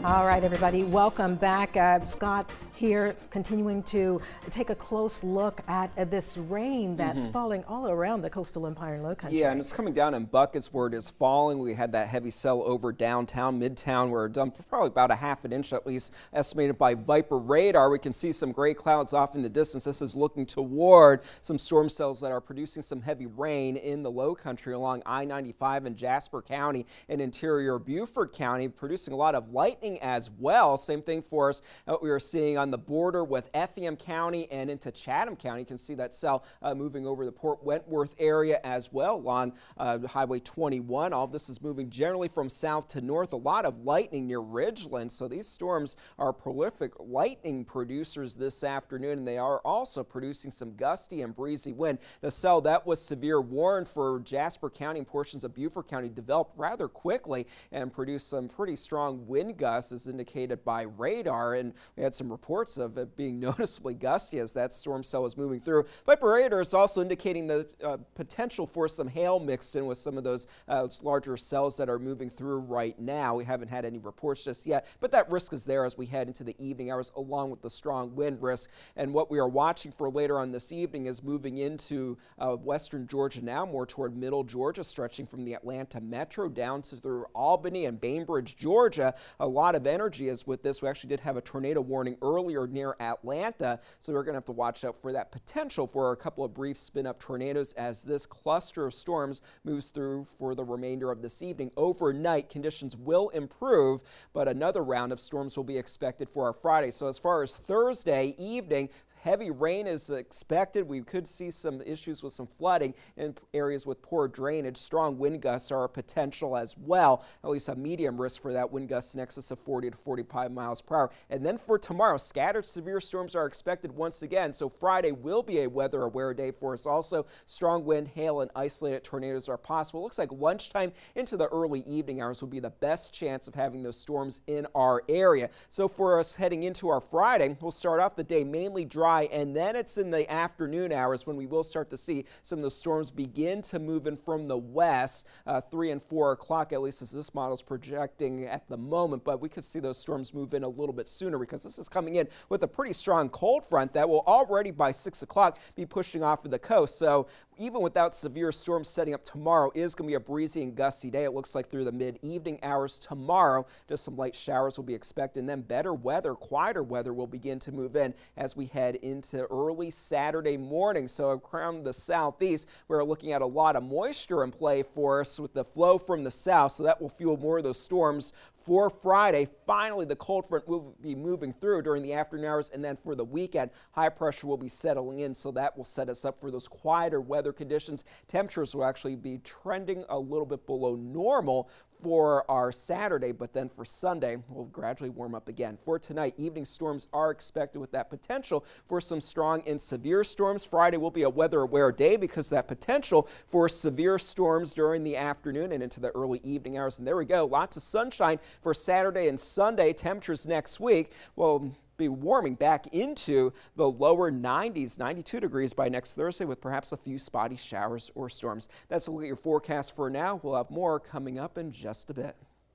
All right, everybody, welcome back. Scott here, continuing to take a close look at this rain that's falling all around the coastal Empire and Low Country. Yeah, and it's coming down in buckets where it is falling. We had that heavy cell over downtown, midtown, where it dumped probably about a half an inch at least, estimated by Viper radar. We can see some gray clouds off in the distance. This is looking toward some storm cells that are producing some heavy rain in the Low Country along I-95 in Jasper County and interior Beaufort County, producing a lot of lightning as well. Same thing for us what we are seeing on the border with Effingham County and into Chatham County. You can see that cell moving over the Port Wentworth area as well along Highway 21. All of this is moving generally from south to north. A lot of lightning near Ridgeland. So these storms are prolific lightning producers this afternoon, and they are also producing some gusty and breezy wind. The cell that was severe warned for Jasper County and portions of Beaufort County developed rather quickly and produced some pretty strong wind gusts as indicated by radar, and we had some reports of it being noticeably gusty as that storm cell was moving through. Viper radar is also indicating the potential for some hail mixed in with some of those larger cells that are moving through right now. We haven't had any reports just yet, but that risk is there as we head into the evening hours along with the strong wind risk. And what we are watching for later on this evening is moving into western Georgia now, more toward middle Georgia, stretching from the Atlanta metro down to through Albany and Bainbridge, Georgia. A lot of energy is with this. We actually did have a tornado warning earlier near Atlanta, so we're going to have to watch out for that potential for a couple of brief spin-up tornadoes as this cluster of storms moves through for the remainder of this evening. Overnight, conditions will improve, but another round of storms will be expected for our Friday. So as far as Thursday evening, heavy rain is expected. We could see some issues with some flooding in areas with poor drainage. Strong wind gusts are a potential as well, at least a medium risk for that. Wind gusts in excess of 40 to 45 miles per hour. And then for tomorrow, scattered severe storms are expected once again. So Friday will be a weather aware day for us. Also, strong wind, hail, and isolated tornadoes are possible. It looks like lunchtime into the early evening hours will be the best chance of having those storms in our area. So for us heading into our Friday, we'll start off the day mainly dry, and then it's in the afternoon hours when we will start to see some of the storms begin to move in from the west, 3 and 4 o'clock, at least as this model is projecting at the moment. But we could see those storms move in a little bit sooner because this is coming in with a pretty strong cold front that will already by 6 o'clock be pushing off of the coast. So even without severe storms setting up tomorrow, is going to be a breezy and gusty day. It looks like through the mid-evening hours tomorrow, just some light showers will be expected, and then better weather, quieter weather will begin to move in as we head into early Saturday morning. So around the southeast, we're looking at a lot of moisture in play for us with the flow from the south, so that will fuel more of those storms for Friday. Finally, the cold front will be moving through during the afternoon hours, and then for the weekend, high pressure will be settling in, so that will set us up for those quieter weather conditions. Temperatures will actually be trending a little bit below normal for our Saturday, but then for Sunday, we'll gradually warm up again. For tonight, evening storms are expected with that potential for some strong and severe storms. Friday will be a weather-aware day because that potential for severe storms during the afternoon and into the early evening hours. And there we go, lots of sunshine for Saturday and Sunday. Temperatures next week will be warming back into the lower 90s, 92 degrees by next Thursday with perhaps a few spotty showers or storms. That's a look at your forecast for now. We'll have more coming up in just a bit.